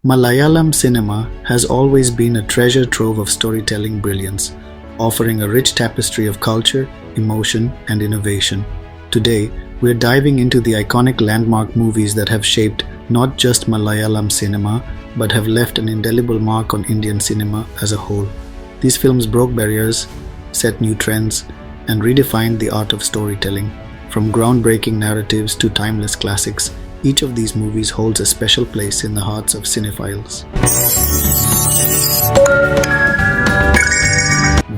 Malayalam cinema has always been a treasure trove of storytelling brilliance, offering a rich tapestry of culture, emotion, and innovation. Today, we're diving into the iconic landmark movies that have shaped not just Malayalam cinema, but have left an indelible mark on Indian cinema as a whole. These films broke barriers, set new trends, and redefined the art of storytelling. From groundbreaking narratives to timeless classics, each of these movies holds a special place in the hearts of cinephiles.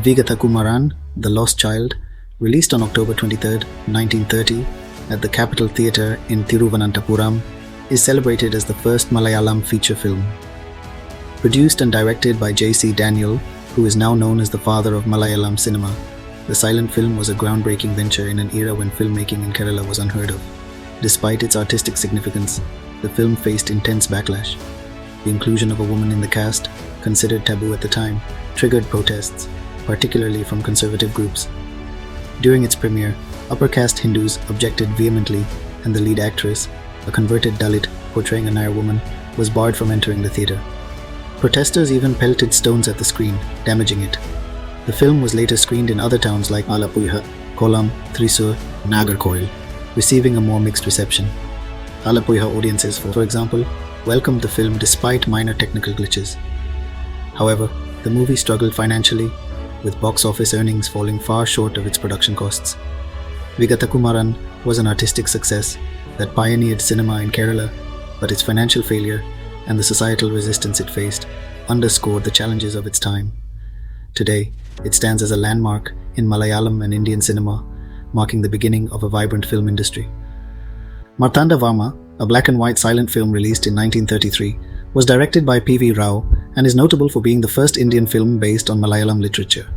Vigathakumaran, The Lost Child, released on October 23, 1930, at the Capitol Theatre in Thiruvananthapuram, is celebrated as the first Malayalam feature film. Produced and directed by J.C. Daniel, who is now known as the father of Malayalam cinema, the silent film was a groundbreaking venture in an era when filmmaking in Kerala was unheard of. Despite its artistic significance, the film faced intense backlash. The inclusion of a woman in the cast, considered taboo at the time, triggered protests, particularly from conservative groups. During its premiere, upper caste Hindus objected vehemently, and the lead actress, a converted Dalit portraying a Nair woman, was barred from entering the theatre. Protesters even pelted stones at the screen, damaging it. The film was later screened in other towns like Alappuzha, Kollam, Thrissur, and Nagercoil, receiving a more mixed reception. Alappuzha audiences, for example, welcomed the film despite minor technical glitches. However, the movie struggled financially, with box office earnings falling far short of its production costs. Vigathakumaran was an artistic success that pioneered cinema in Kerala, but its financial failure and the societal resistance it faced underscored the challenges of its time. Today, it stands as a landmark in Malayalam and Indian cinema, marking the beginning of a vibrant film industry. Marthanda Varma, a black and white silent film released in 1933, was directed by P.V. Rao and is notable for being the first Indian film based on Malayalam literature.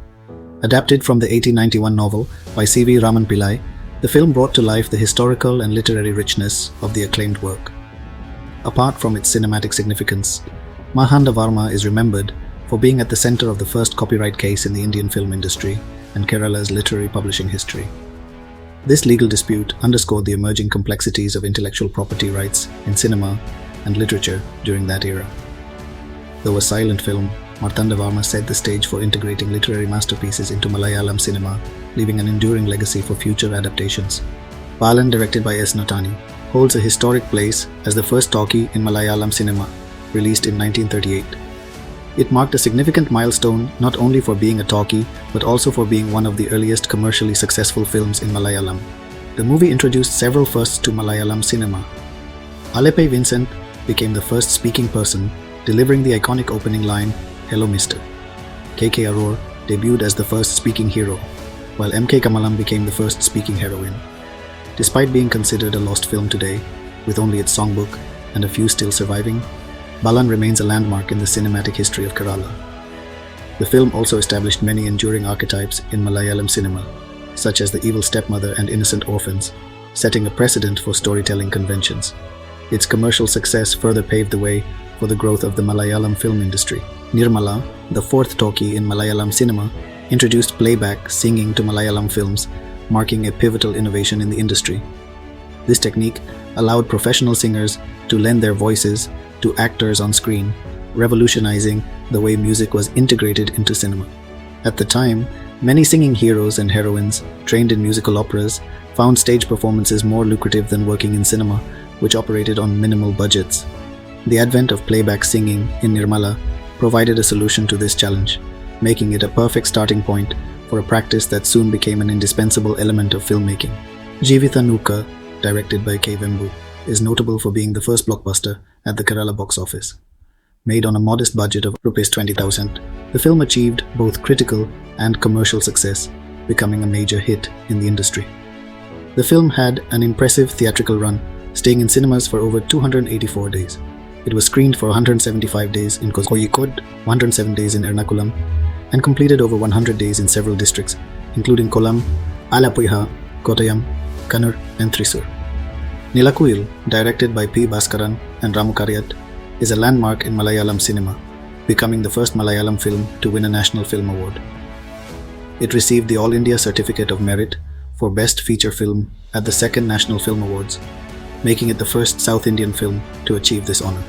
Adapted from the 1891 novel by C.V. Raman Pillai, the film brought to life the historical and literary richness of the acclaimed work. Apart from its cinematic significance, Marthanda Varma is remembered for being at the center of the first copyright case in the Indian film industry and Kerala's literary publishing history. This legal dispute underscored the emerging complexities of intellectual property rights in cinema and literature during that era. Though a silent film, Marthanda Varma set the stage for integrating literary masterpieces into Malayalam cinema, leaving an enduring legacy for future adaptations. Balan, directed by S. Natani, holds a historic place as the first talkie in Malayalam cinema, released in 1938. It marked a significant milestone not only for being a talkie, but also for being one of the earliest commercially successful films in Malayalam. The movie introduced several firsts to Malayalam cinema. Aleppe Vincent became the first speaking person, delivering the iconic opening line, "Hello Mr." K.K. Aror debuted as the first speaking hero, while M.K. Kamalam became the first speaking heroine. Despite being considered a lost film today, with only its songbook and a few still surviving, Balan remains a landmark in the cinematic history of Kerala. The film also established many enduring archetypes in Malayalam cinema, such as the evil stepmother and innocent orphans, setting a precedent for storytelling conventions. Its commercial success further paved the way for the growth of the Malayalam film industry. Nirmala, the fourth talkie in Malayalam cinema, introduced playback singing to Malayalam films, marking a pivotal innovation in the industry. This technique allowed professional singers to lend their voices to actors on screen, revolutionizing the way music was integrated into cinema. At the time, many singing heroes and heroines trained in musical operas found stage performances more lucrative than working in cinema, which operated on minimal budgets. The advent of playback singing in Nirmala provided a solution to this challenge, making it a perfect starting point for a practice that soon became an indispensable element of filmmaking. Jeevitha Nooka, directed by K. Vembu, is notable for being the first blockbuster at the Kerala box office. Made on a modest budget of Rs 20,000, the film achieved both critical and commercial success, becoming a major hit in the industry. The film had an impressive theatrical run, staying in cinemas for over 284 days. It was screened for 175 days in Kozhikode, 107 days in Ernakulam, and completed over 100 days in several districts, including Kollam, Alappuzha, Kottayam, Kannur, and Thrissur. Nilakuyil, directed by P. Bhaskaran and Ramu Kariyat, is a landmark in Malayalam cinema, becoming the first Malayalam film to win a National Film Award. It received the All India Certificate of Merit for Best Feature Film at the 2nd National Film Awards, making it the first South Indian film to achieve this honor.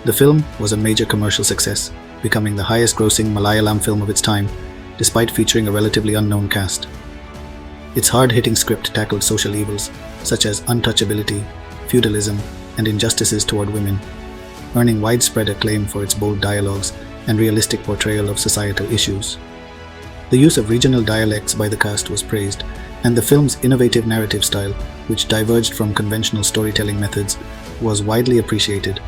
The film was a major commercial success, becoming the highest-grossing Malayalam film of its time, despite featuring a relatively unknown cast. Its hard-hitting script tackled social evils such as untouchability, feudalism, and injustices toward women, earning widespread acclaim for its bold dialogues and realistic portrayal of societal issues. The use of regional dialects by the cast was praised, and the film's innovative narrative style, which diverged from conventional storytelling methods, was widely appreciated.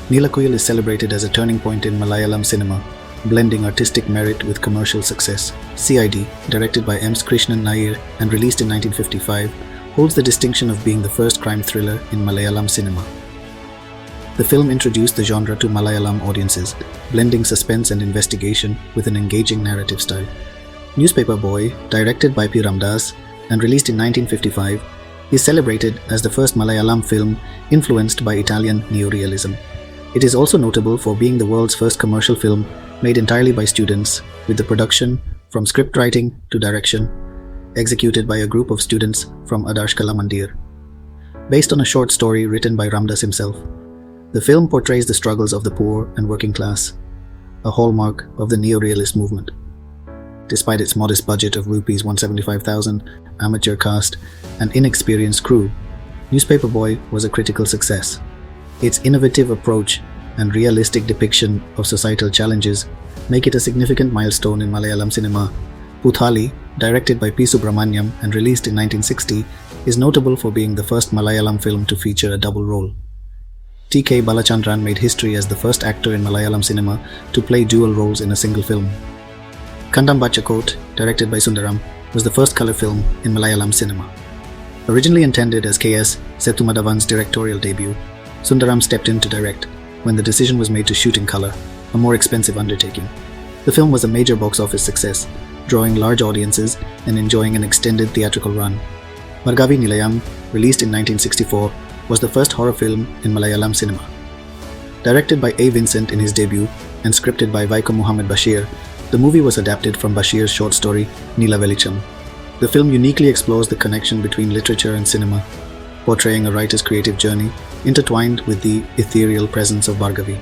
Neelakuyil is celebrated as a turning point in Malayalam cinema, blending artistic merit with commercial success. CID, directed by M. Krishnan Nair and released in 1955, holds the distinction of being the first crime thriller in Malayalam cinema. The film introduced the genre to Malayalam audiences, blending suspense and investigation with an engaging narrative style. Newspaper Boy, directed by P. Ramdas and released in 1955, is celebrated as the first Malayalam film influenced by Italian neorealism. It is also notable for being the world's first commercial film made entirely by students, with the production, from script writing to direction, executed by a group of students from Adarsh Kala Mandir. Based on a short story written by Ramdas himself, the film portrays the struggles of the poor and working class, a hallmark of the neorealist movement. Despite its modest budget of Rs 175,000, amateur cast, and inexperienced crew, Newspaper Boy was a critical success. Its innovative approach and realistic depiction of societal challenges make it a significant milestone in Malayalam cinema. Puthali, directed by P. Subramaniam and released in 1960, is notable for being the first Malayalam film to feature a double role. T.K. Balachandran made history as the first actor in Malayalam cinema to play dual roles in a single film. Kandam Bachakot, directed by Sundaram, was the first colour film in Malayalam cinema. Originally intended as K.S. Sethumadhavan's directorial debut, Sundaram stepped in to direct when the decision was made to shoot in colour, a more expensive undertaking. The film was a major box office success, drawing large audiences and enjoying an extended theatrical run. Margavi Nilayam, released in 1964, was the first horror film in Malayalam cinema. Directed by A. Vincent in his debut and scripted by Vaikom Muhammad Bashir, the movie was adapted from Bashir's short story Neela Velicham. The film uniquely explores the connection between literature and cinema, portraying a writer's creative journey intertwined with the ethereal presence of Bhargavi.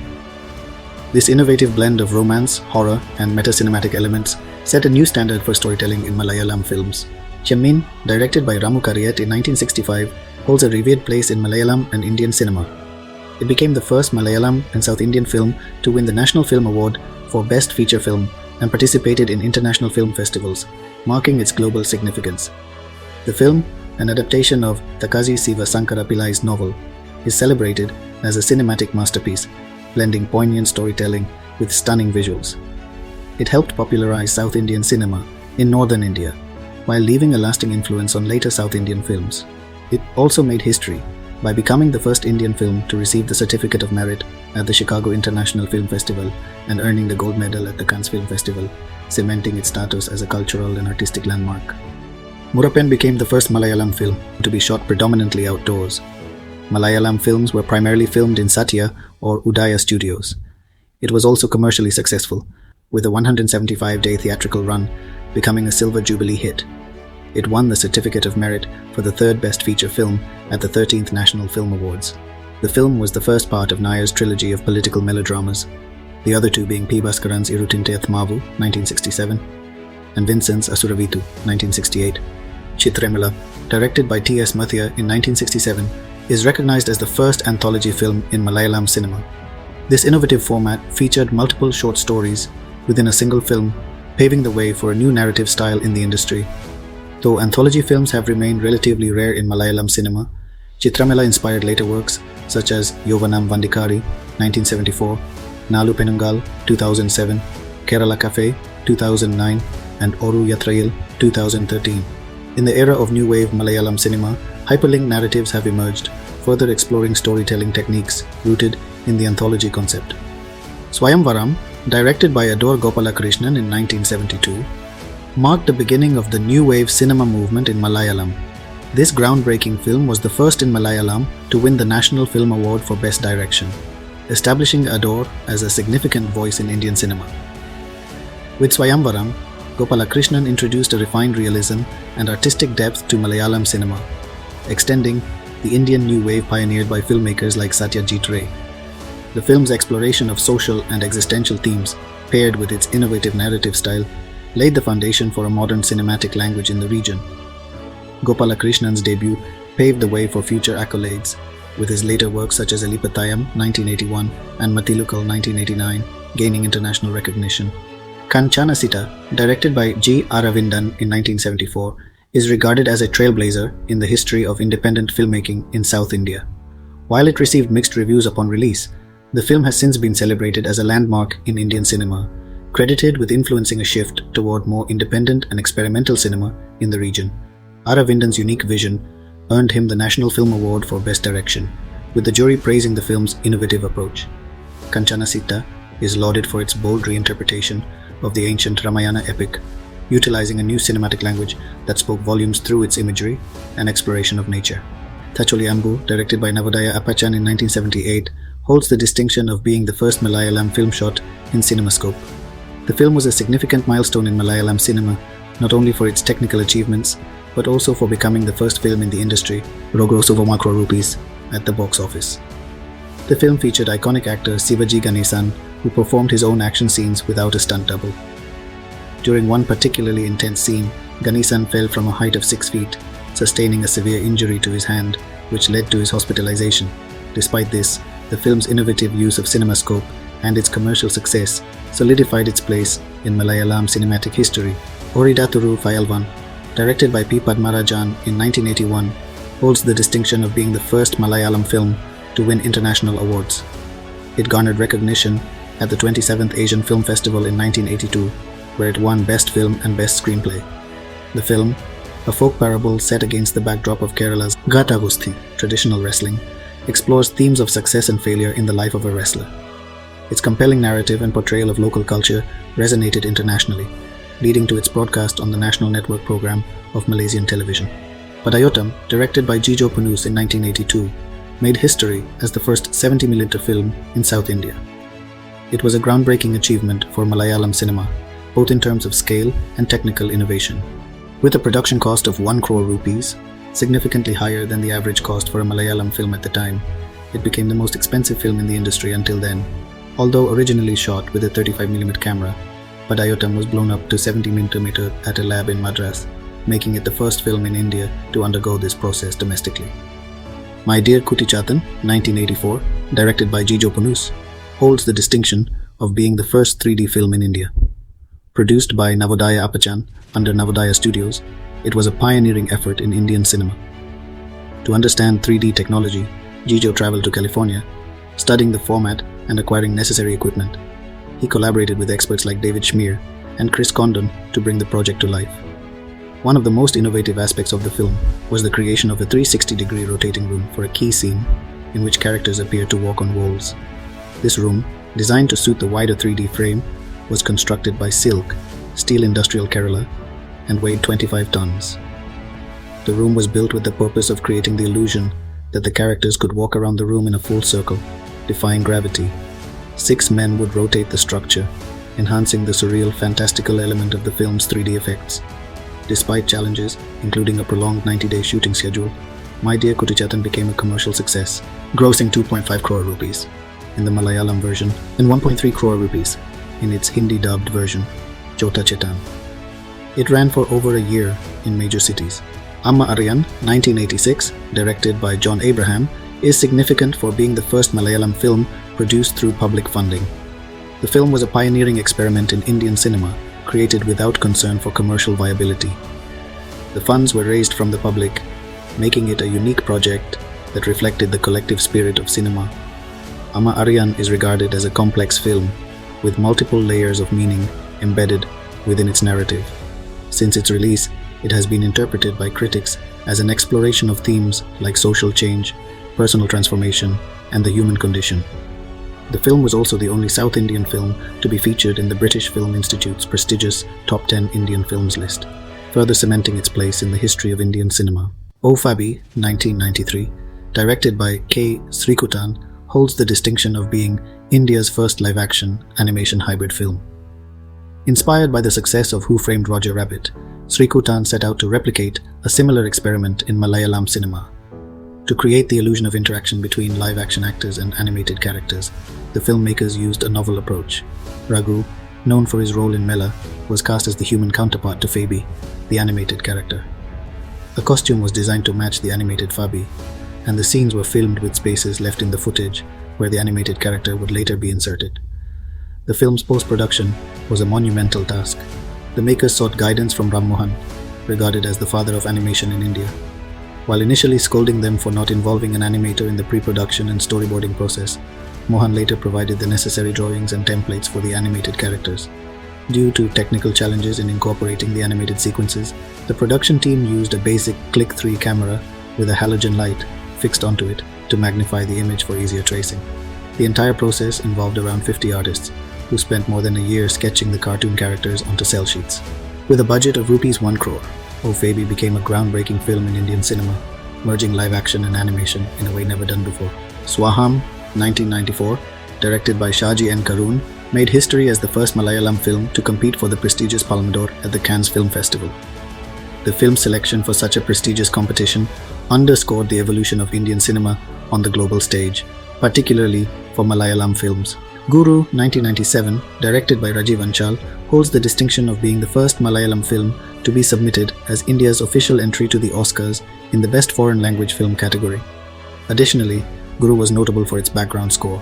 This innovative blend of romance, horror, and meta-cinematic elements set a new standard for storytelling in Malayalam films. Chemmin, directed by Ramu Kariyat in 1965, holds a revered place in Malayalam and Indian cinema. It became the first Malayalam and South Indian film to win the National Film Award for Best Feature Film and participated in international film festivals, marking its global significance. The film, an adaptation of Takazi Siva Sankara Pillai's novel, is celebrated as a cinematic masterpiece, blending poignant storytelling with stunning visuals. It helped popularize South Indian cinema in northern India, while leaving a lasting influence on later South Indian films. It also made history by becoming the first Indian film to receive the Certificate of Merit at the Chicago International Film Festival and earning the gold medal at the Cannes Film Festival, cementing its status as a cultural and artistic landmark. Murappan became the first Malayalam film to be shot predominantly outdoors. Malayalam films were primarily filmed in Satya or Udaya studios. It was also commercially successful, with a 175-day theatrical run becoming a Silver Jubilee hit. It won the Certificate of Merit for the third Best Feature Film at the 13th National Film Awards. The film was the first part of Nair's trilogy of political melodramas, the other two being P. Bhaskaran's Irutinte Mavu, 1967, and Vincent's Asuravitu, 1968. Chitremala, directed by T.S. Mathia in 1967, is recognized as the first anthology film in Malayalam cinema. This innovative format featured multiple short stories within a single film, paving the way for a new narrative style in the industry. Though anthology films have remained relatively rare in Malayalam cinema, Chitramela inspired later works such as Yovanam Vandikari, 1974, Nalu Penungal, 2007, Kerala Cafe, 2009, and Oru Yatrayil, 2013. In the era of new wave Malayalam cinema, hyperlink narratives have emerged, further exploring storytelling techniques rooted in the anthology concept. Swayamvaram, directed by Adore Gopalakrishnan in 1972, marked the beginning of the new wave cinema movement in Malayalam. This groundbreaking film was the first in Malayalam to win the National Film Award for Best Direction, establishing Adore as a significant voice in Indian cinema. With Swayamvaram, Gopalakrishnan introduced a refined realism and artistic depth to Malayalam cinema, extending the Indian new wave pioneered by filmmakers like Satyajit Ray. The film's exploration of social and existential themes, paired with its innovative narrative style, laid the foundation for a modern cinematic language in the region. Gopalakrishnan's debut paved the way for future accolades, with his later works such as Elipatayam 1981 and Matilukal 1989 gaining international recognition. Kanchanasita, directed by G. Aravindan in 1974, is regarded as a trailblazer in the history of independent filmmaking in South India. While it received mixed reviews upon release, the film has since been celebrated as a landmark in Indian cinema, credited with influencing a shift toward more independent and experimental cinema in the region. Aravindan's unique vision earned him the National Film Award for Best Direction, with the jury praising the film's innovative approach. Kanchanasita is lauded for its bold reinterpretation of the ancient Ramayana epic, utilizing a new cinematic language that spoke volumes through its imagery and exploration of nature. Thacholi Ambu, directed by Navodaya Appachan in 1978, holds the distinction of being the first Malayalam film shot in CinemaScope. The film was a significant milestone in Malayalam cinema, not only for its technical achievements, but also for becoming the first film in the industry to gross over one crore rupees at the box office. The film featured iconic actor Sivaji Ganesan, who performed his own action scenes without a stunt double. During one particularly intense scene, Ganesan fell from a height of 6 feet, sustaining a severe injury to his hand, which led to his hospitalization. Despite this, the film's innovative use of CinemaScope and its commercial success solidified its place in Malayalam cinematic history. Oridaturu Fayalvan, directed by P. Padmarajan in 1981, holds the distinction of being the first Malayalam film to win international awards. It garnered recognition at the 27th Asian Film Festival in 1982, where it won Best Film and Best Screenplay. The film, a folk parable set against the backdrop of Kerala's Gata Gusti, traditional wrestling, explores themes of success and failure in the life of a wrestler. Its compelling narrative and portrayal of local culture resonated internationally, leading to its broadcast on the national network program of Malaysian television. Padayotam, directed by Jijo Punus in 1982, made history as the first 70mm film in South India. It was a groundbreaking achievement for Malayalam cinema, both in terms of scale and technical innovation. With a production cost of 1 crore rupees, significantly higher than the average cost for a Malayalam film at the time, it became the most expensive film in the industry until then. Although originally shot with a 35mm camera, Padayotam was blown up to 70mm at a lab in Madras, making it the first film in India to undergo this process domestically. My Dear Kutichatan, 1984, directed by Jijo Punus, holds the distinction of being the first 3D film in India. Produced by Navodaya Appachan under Navodaya Studios, it was a pioneering effort in Indian cinema. To understand 3D technology, Jijo traveled to California, studying the format and acquiring necessary equipment. He collaborated with experts like David Schmier and Chris Condon to bring the project to life. One of the most innovative aspects of the film was the creation of a 360-degree rotating room for a key scene in which characters appear to walk on walls. This room, designed to suit the wider 3D frame, was constructed by Silk, Steel Industrial Kerala, and weighed 25 tons. The room was built with the purpose of creating the illusion that the characters could walk around the room in a full circle, defying gravity. 6 men would rotate the structure, enhancing the surreal, fantastical element of the film's 3D effects. Despite challenges, including a prolonged 90-day shooting schedule, My Dear Kutichatan became a commercial success, grossing 2.5 crore rupees in the Malayalam version and 1.3 crore rupees in its Hindi-dubbed version, Chota Chetan. It ran for over a year in major cities. Amma Aryan, 1986, directed by John Abraham, is significant for being the first Malayalam film produced through public funding. The film was a pioneering experiment in Indian cinema, created without concern for commercial viability. The funds were raised from the public, making it a unique project that reflected the collective spirit of cinema. Amma Aryan is regarded as a complex film, with multiple layers of meaning embedded within its narrative. Since its release, it has been interpreted by critics as an exploration of themes like social change, personal transformation, and the human condition. The film was also the only South Indian film to be featured in the British Film Institute's prestigious Top 10 Indian Films list, further cementing its place in the history of Indian cinema. O Fabi, 1993, directed by K. Srikutan, holds the distinction of being India's first live-action animation hybrid film. Inspired by the success of Who Framed Roger Rabbit, Srikutan set out to replicate a similar experiment in Malayalam cinema. To To create the illusion of interaction between live-action actors and animated characters, the filmmakers used a novel approach. Raghu, known for his role in Mela, was cast as the human counterpart to Fabi, the animated character. A costume was designed to match the animated Fabi, and the scenes were filmed with spaces left in the footage where the animated character would later be inserted. The film's post-production was a monumental task. The makers sought guidance from Ram Mohan, regarded as the father of animation in India. While initially scolding them for not involving an animator in the pre-production and storyboarding process, Mohan later provided the necessary drawings and templates for the animated characters. Due to technical challenges in incorporating the animated sequences, the production team used a basic Click-3 camera with a halogen light fixed onto it to magnify the image for easier tracing. The entire process involved around 50 artists, who spent more than a year sketching the cartoon characters onto cell sheets. With a budget of Rs 1 crore, O Fabi became a groundbreaking film in Indian cinema, merging live action and animation in a way never done before. Swaham, 1994, directed by Shaji N. Karun, made history as the first Malayalam film to compete for the prestigious Palme d'Or at the Cannes Film Festival. The film's selection for such a prestigious competition underscored the evolution of Indian cinema on the global stage, particularly for Malayalam films. Guru, 1997, directed by Rajiv Anchal, holds the distinction of being the first Malayalam film to be submitted as India's official entry to the Oscars in the Best Foreign Language Film category. Additionally, Guru was notable for its background score,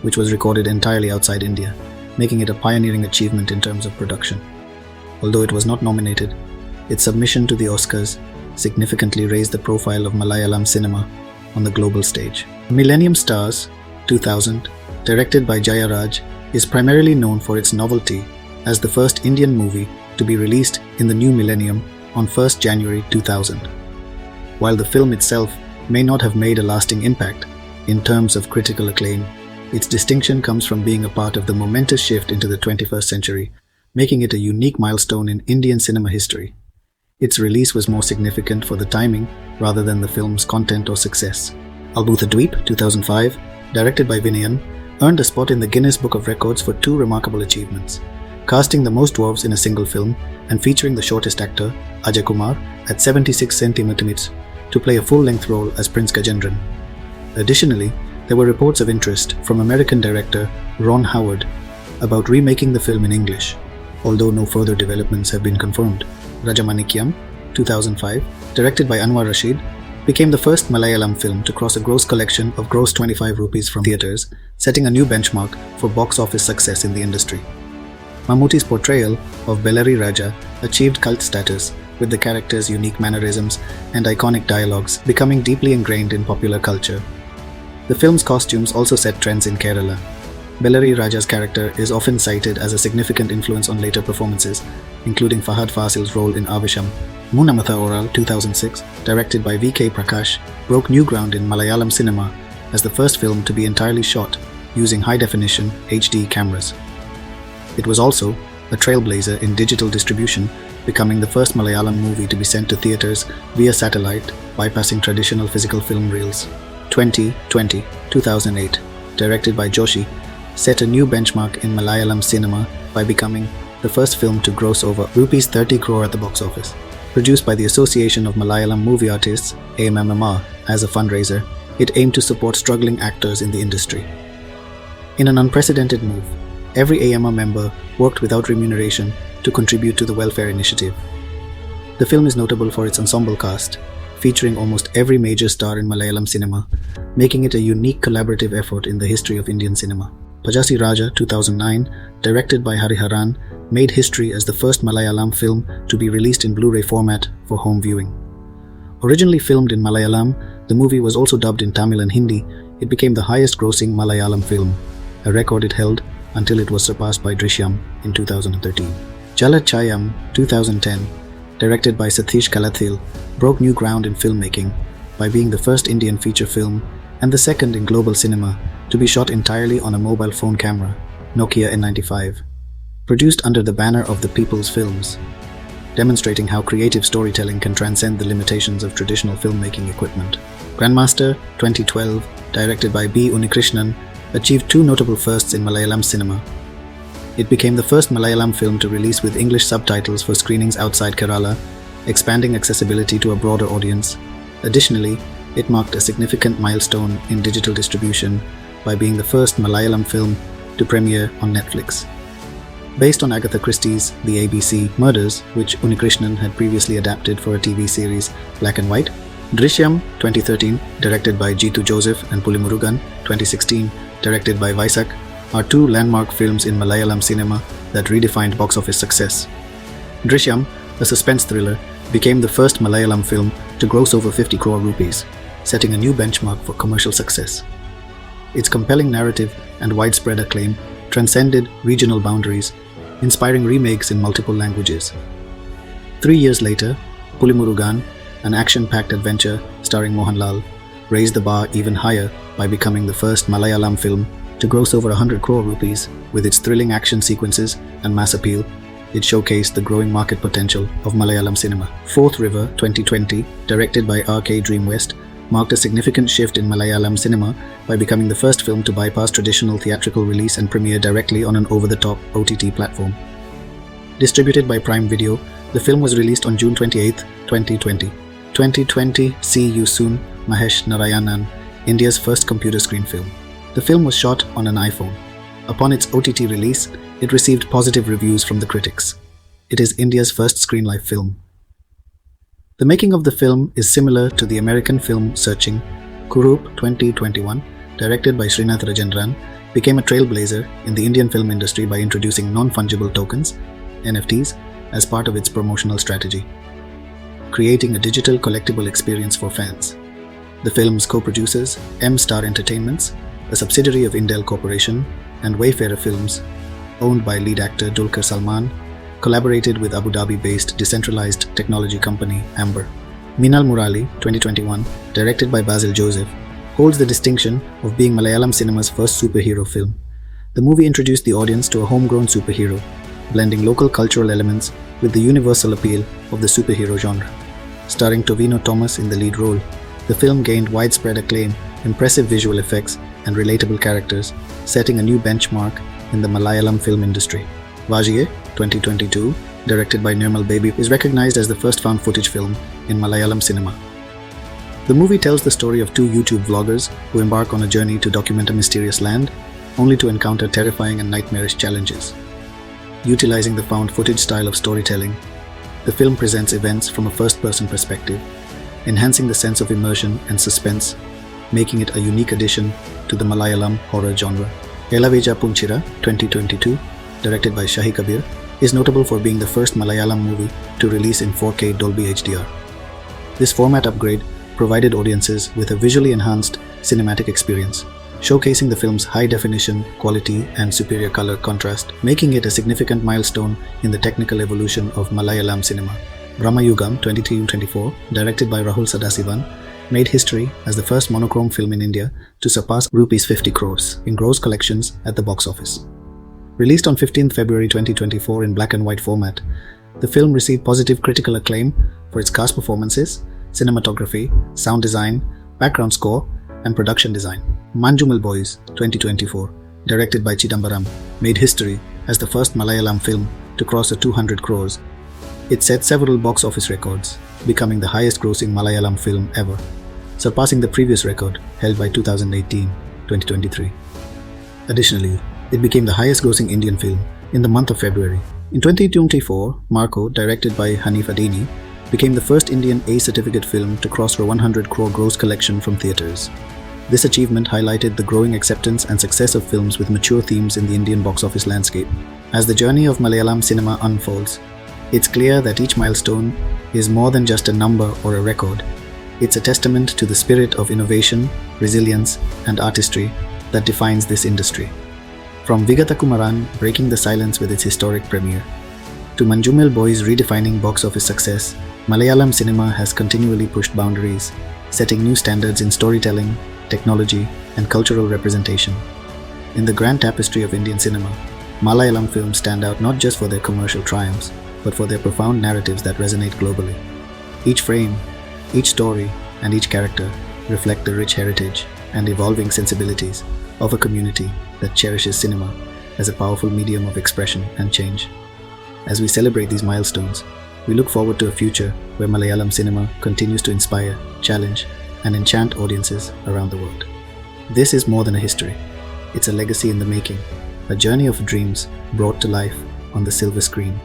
which was recorded entirely outside India, making it a pioneering achievement in terms of production. Although it was not nominated, its submission to the Oscars significantly raised the profile of Malayalam cinema on the global stage. Millennium Stars, 2000, directed by Jaya Raj, is primarily known for its novelty as the first Indian movie to be released in the new millennium on 1st January 2000. While the film itself may not have made a lasting impact in terms of critical acclaim, its distinction comes from being a part of the momentous shift into the 21st century, making it a unique milestone in Indian cinema history. Its release was more significant for the timing rather than the film's content or success. Albutha Dweep, 2005, directed by Vinayan, earned a spot in the Guinness Book of Records for two remarkable achievements: casting the most dwarves in a single film and featuring the shortest actor, Ajay Kumar, at 76 centimeters to play a full-length role as Prince Gajendran. Additionally, there were reports of interest from American director Ron Howard about remaking the film in English, although no further developments have been confirmed. Rajamanikyam, 2005, directed by Anwar Rashid, became the first Malayalam film to cross a gross collection of gross 25 rupees from theatres, setting a new benchmark for box office success in the industry. Mammootty's portrayal of Bellary Raja achieved cult status, with the character's unique mannerisms and iconic dialogues becoming deeply ingrained in popular culture. The film's costumes also set trends in Kerala. Bellary Raja's character is often cited as a significant influence on later performances, including Fahad Fasil's role in Avisham. Moonamatha Oral, 2006, directed by V.K. Prakash, broke new ground in Malayalam cinema as the first film to be entirely shot using high-definition HD cameras. It was also a trailblazer in digital distribution, becoming the first Malayalam movie to be sent to theatres via satellite, bypassing traditional physical film reels. 2008, directed by Joshi, set a new benchmark in Malayalam cinema by becoming the first film to gross over Rs 30 crore at the box office. Produced by the Association of Malayalam Movie Artists, AMMR, as a fundraiser, it aimed to support struggling actors in the industry. In an unprecedented move, every AMR member worked without remuneration to contribute to the welfare initiative. The film is notable for its ensemble cast, featuring almost every major star in Malayalam cinema, making it a unique collaborative effort in the history of Indian cinema. Pajasi Raja, 2009, directed by Hariharan, made history as the first Malayalam film to be released in Blu-ray format for home viewing. Originally filmed in Malayalam, the movie was also dubbed in Tamil and Hindi. It became the highest-grossing Malayalam film, a record it held until it was surpassed by Drishyam in 2013. Jalachayam, 2010, directed by Satish Kalathil, broke new ground in filmmaking by being the first Indian feature film and the second in global cinema to be shot entirely on a mobile phone camera, Nokia N95. Produced under the banner of the People's Films, demonstrating how creative storytelling can transcend the limitations of traditional filmmaking equipment. Grandmaster, 2012, directed by B. Unikrishnan, achieved two notable firsts in Malayalam cinema. It became the first Malayalam film to release with English subtitles for screenings outside Kerala, expanding accessibility to a broader audience. Additionally, It marked a significant milestone in digital distribution by being the first Malayalam film to premiere on Netflix. Based on Agatha Christie's The ABC Murders, which Unikrishnan had previously adapted for a TV series Black and White, Drishyam 2013, directed by Jeetu Joseph, and Pulimurugan 2016, directed by Vaisak, are two landmark films in Malayalam cinema that redefined box office success. Drishyam, a suspense thriller, became the first Malayalam film to gross over 50 crore rupees, setting a new benchmark for commercial success. Its compelling narrative and widespread acclaim transcended regional boundaries, inspiring remakes in multiple languages. 3 years later, Pulimurugan, an action-packed adventure starring Mohanlal, raised the bar even higher by becoming the first Malayalam film to gross over 100 crore rupees. With its thrilling action sequences and mass appeal, it showcased the growing market potential of Malayalam cinema. Fourth River 2020, directed by R.K. Dream West, marked a significant shift in Malayalam cinema by becoming the first film to bypass traditional theatrical release and premiere directly on an over-the-top OTT platform. Distributed by Prime Video, the film was released on June 28, 2020. 2020, See You Soon, Mahesh Narayanan, India's first computer screen film. The film was shot on an iPhone. Upon its OTT release, it received positive reviews from the critics. It is India's first screen-life film. The making of the film is similar to the American film Searching. Kurup 2021, directed by Srinath Rajendran, became a trailblazer in the Indian film industry by introducing non-fungible tokens, NFTs, as part of its promotional strategy, creating a digital collectible experience for fans. The film's co-producers, M-Star Entertainments, a subsidiary of Indel Corporation, and Wayfarer Films, owned by lead actor Dulquer Salman, collaborated with Abu Dhabi-based decentralized technology company Amber. Minal Murali 2021, directed by Basil Joseph, holds the distinction of being Malayalam cinema's first superhero film. The movie introduced the audience to a homegrown superhero, blending local cultural elements with the universal appeal of the superhero genre. Starring Tovino Thomas in the lead role, the film gained widespread acclaim, impressive visual effects, and relatable characters, setting a new benchmark in the Malayalam film industry. Vajiye 2022, directed by Nirmal Baby, is recognized as the first found footage film in Malayalam cinema. The movie tells the story of two YouTube vloggers who embark on a journey to document a mysterious land, only to encounter terrifying and nightmarish challenges. Utilizing the found footage style of storytelling, the film presents events from a first-person perspective, enhancing the sense of immersion and suspense, making it a unique addition to the Malayalam horror genre. Elaveja Punchira 2022, directed by Shahi Kabir, is notable for being the first Malayalam movie to release in 4K Dolby HDR. This format upgrade provided audiences with a visually enhanced cinematic experience, showcasing the film's high-definition quality and superior color contrast, making it a significant milestone in the technical evolution of Malayalam cinema. Brahmayugam 23-24, directed by Rahul Sadasivan, made history as the first monochrome film in India to surpass Rs 50 crores in gross collections at the box office. Released on 15th February 2024 in black and white format, the film received positive critical acclaim for its cast performances, cinematography, sound design, background score, and production design. Manjumal Boys 2024, directed by Chidambaram, made history as the first Malayalam film to cross the 200 crores. It set several box office records, becoming the highest-grossing Malayalam film ever, surpassing the previous record held by 2018-2023. Additionally, it became the highest-grossing Indian film in the month of February. In 2024, Marco, directed by Hanif Adini, became the first Indian A-certificate film to cross the 100 crore gross collection from theatres. This achievement highlighted the growing acceptance and success of films with mature themes in the Indian box office landscape. As the journey of Malayalam cinema unfolds, it's clear that each milestone is more than just a number or a record. It's a testament to the spirit of innovation, resilience, and artistry that defines this industry. From Vigata Kumaran breaking the silence with its historic premiere, to Manjumal Boys redefining box office success, Malayalam cinema has continually pushed boundaries, setting new standards in storytelling, technology, and cultural representation. In the grand tapestry of Indian cinema, Malayalam films stand out not just for their commercial triumphs, but for their profound narratives that resonate globally. Each frame, each story, and each character reflect the rich heritage and evolving sensibilities of a community that cherishes cinema as a powerful medium of expression and change. As we celebrate these milestones, we look forward to a future where Malayalam cinema continues to inspire, challenge, and enchant audiences around the world. This is more than a history. It's a legacy in the making, a journey of dreams brought to life on the silver screen.